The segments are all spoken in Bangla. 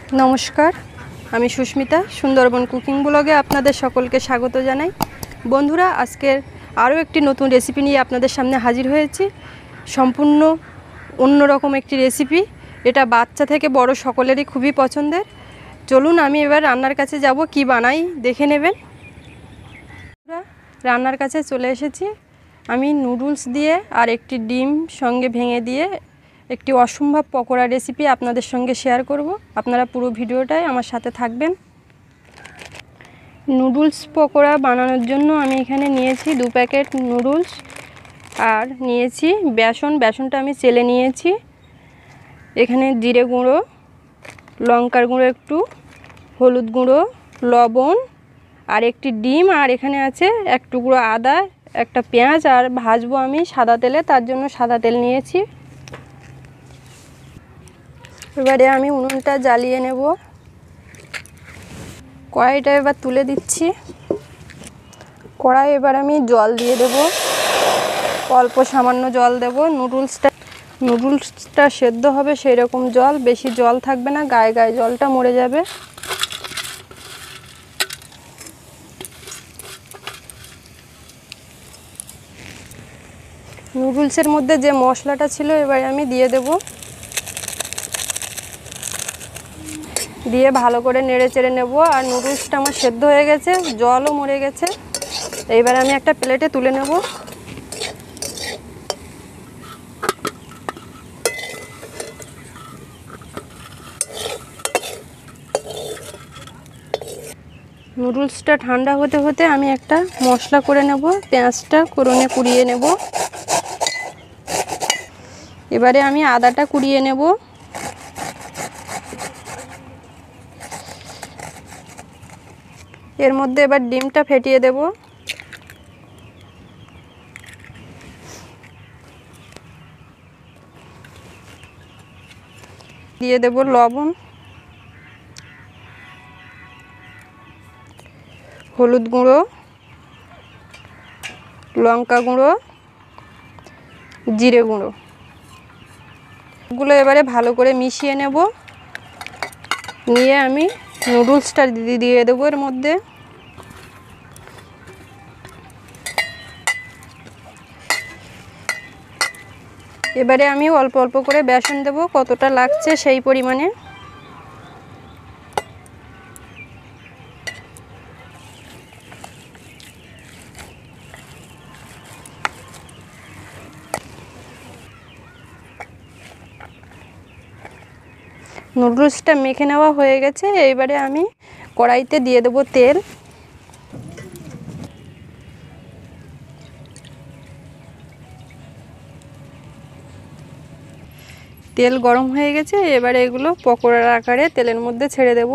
नमस्कार आमी सुष्मिता सुंदरबन कुकिंग ब्लगे आपनादेर सकलके स्वागत जानाई। बंधुरा आजकेर आरो एकटी नतून रेसिपि निये आपनादेर सामने हाजिर हयेछि। सम्पूर्ण अन्यरकम एकटी रेसिपि, एटा बाच्चा थेके बड़ो सकलेरই खूबই पछंदेर। चलुन आमी एबार रान्नार काछे जाबो, कि बानाई देखे नेबेन। रान्नार काछे चले एसेछि। आमी नुडल्स दिए आर एकटी डिम संगे भेंगे दिए একটি অসম্ভব পকোড়া রেসিপি আপনাদের সঙ্গে শেয়ার করব। আপনারা পুরো ভিডিওটাই আমার সাথে থাকবেন। নুডলস পকোড়া বানানোর জন্য আমি এখানে নিয়েছি 2 প্যাকেট নুডলস আর নিয়েছি বেসনটা আমি চেলে নিয়েছি। এখানে জিরে গুঁড়ো, লঙ্কার গুঁড়ো একটু, হলুদ গুঁড়ো, লবণ আর একটি ডিম, আর এখানে আছে এক টুকরো আদা, একটা পেঁয়াজ, আর ভাজবো আমি সাদা তেলে, তার জন্য সাদা তেল নিয়েছি। এবারে আমি উনুনটা জ্বালিয়ে নেব। কড়াইটা এবার তুলে দিচ্ছি। কড়াই এবার আমি জল দিয়ে দেব, অল্প সামান্য জল দেব। নুডলসটা সেদ্ধ হবে সেই রকম জল, বেশি জল থাকবে না, গায়ে গায়ে জলটা মরে যাবে। নুডলসের মধ্যে যে মশলাটা ছিল এবারে আমি দিয়ে দেব, দিয়ে ভালো করে নেড়ে চেড়ে নেব। আর নুডলসটা আমার সেদ্ধ হয়ে গেছে, জলও মরে গেছে। এইবার আমি একটা প্লেটে তুলে নেব। নুডলসটা ঠান্ডা হতে হতে আমি একটা মশলা করে নেব। পেঁয়াজটা কোরনে কুড়িয়ে নেব। এবারে আমি আদাটা কুড়িয়ে নেব। এর মধ্যে এবার ডিমটা ফেটিয়ে দেব। দিয়ে দেব লবণ, হলুদ গুঁড়ো, লঙ্কা গুঁড়ো, জিরে গুঁড়ো, এগুলো এবারে ভালো করে মিশিয়ে নেব। নিয়ে আমি নুডলসটা দিয়ে দেবো এর মধ্যে। এবারে আমি অল্প অল্প করে বেসন দেব, কতটা লাগছে সেই পরিমাণে। নুডলসটা মেখে নেওয়া হয়ে গেছে। এইবারে আমি কড়াইতে দিয়ে দেব তেল। তেল গরম হয়ে গেছে, এবারে এগুলো পকোড়ার আকারে তেলের মধ্যে ছেড়ে দেব।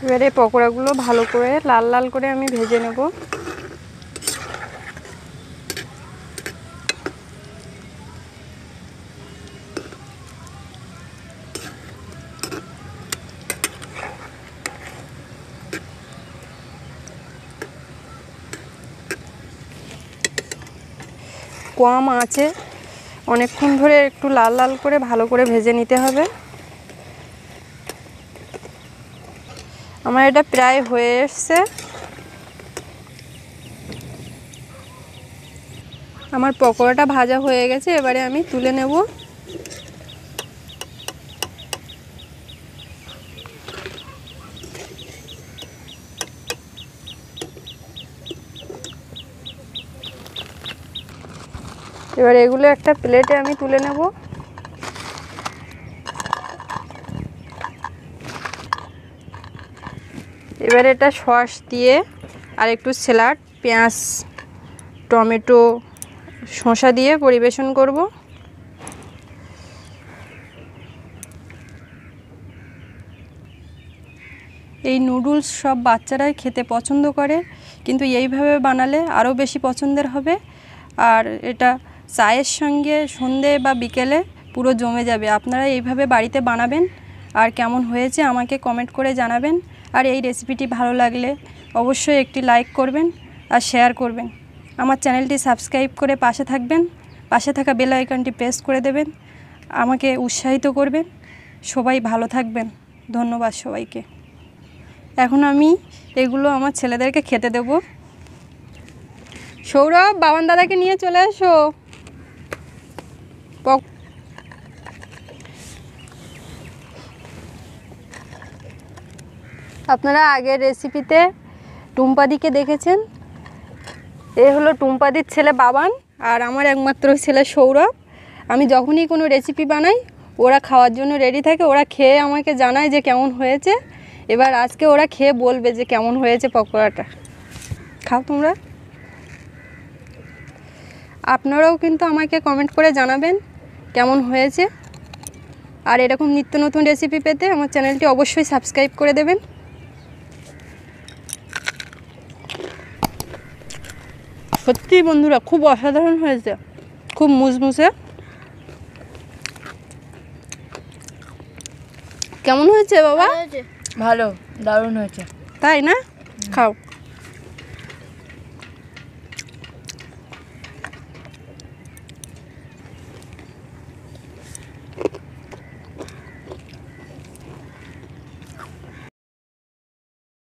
এবারে পকোড়াগুলো ভালো করে লাল লাল করে আমি ভেজে নেব। কম আঁচে অনেকক্ষণ ধরে একটু লাল লাল করে ভালো করে ভেজে নিতে হবে। আমার এটা প্রায় হয়ে এসছে। আমার পকোড়াটা ভাজা হয়ে গেছে, এবারে আমি তুলে নেব। এবার এগুলো একটা প্লেটে আমি তুলে নেব। এবার এটা সস দিয়ে আর একটু স্যালাড, পেঁয়াজ, টমেটো, শসা দিয়ে পরিবেশন করব। এই নুডলস সব বাচ্চারাই খেতে পছন্দ করে, কিন্তু এইভাবে বানালে আরও বেশি পছন্দের হবে। আর এটা চায়ের সঙ্গে সন্ধে বা বিকেলে পুরো জমে যাবে। আপনারা এইভাবে বাড়িতে বানাবেন আর কেমন হয়েছে আমাকে কমেন্ট করে জানাবেন। আর এই রেসিপিটি ভালো লাগলে অবশ্যই একটি লাইক করবেন আর শেয়ার করবেন। আমার চ্যানেলটি সাবস্ক্রাইব করে পাশে থাকবেন, পাশে থাকা বেল আইকনটি প্রেস করে দেবেন, আমাকে উৎসাহিত করবেন। সবাই ভালো থাকবেন। ধন্যবাদ সবাইকে। এখন আমি এগুলো আমার ছেলেদেরকে খেতে দেব। সৌরভ, বাবান দাদাকে নিয়ে চলে এসো। আপনারা আগের রেসিপিতে টুম্পাদিকে দেখেছেন। এ হলো টুম্পাদির ছেলে বাবান আর আমার একমাত্র ছেলে সৌরভ। আমি যখনই কোনো রেসিপি বানাই ওরা খাওয়ার জন্য রেডি থাকে। ওরা খেয়ে আমাকে জানায় যে কেমন হয়েছে। এবার আজকে ওরা খেয়ে বলবে যে কেমন হয়েছে পকোড়াটা। খাও তোমরা। আপনারাও কিন্তু আমাকে কমেন্ট করে জানাবেন কেমন হয়েছে। আর এরকম নিত্য নতুন রেসিপি পেতে আমার চ্যানেলটি অবশ্যই সাবস্ক্রাইব করে দেবেন। সত্যি বন্ধুরা খুব অসাধারণ হয়েছে, খুব মুসমুসে। কেমন হয়েছে বাবা? ভালো, দারুণ হয়েছে। তাই না? খাও।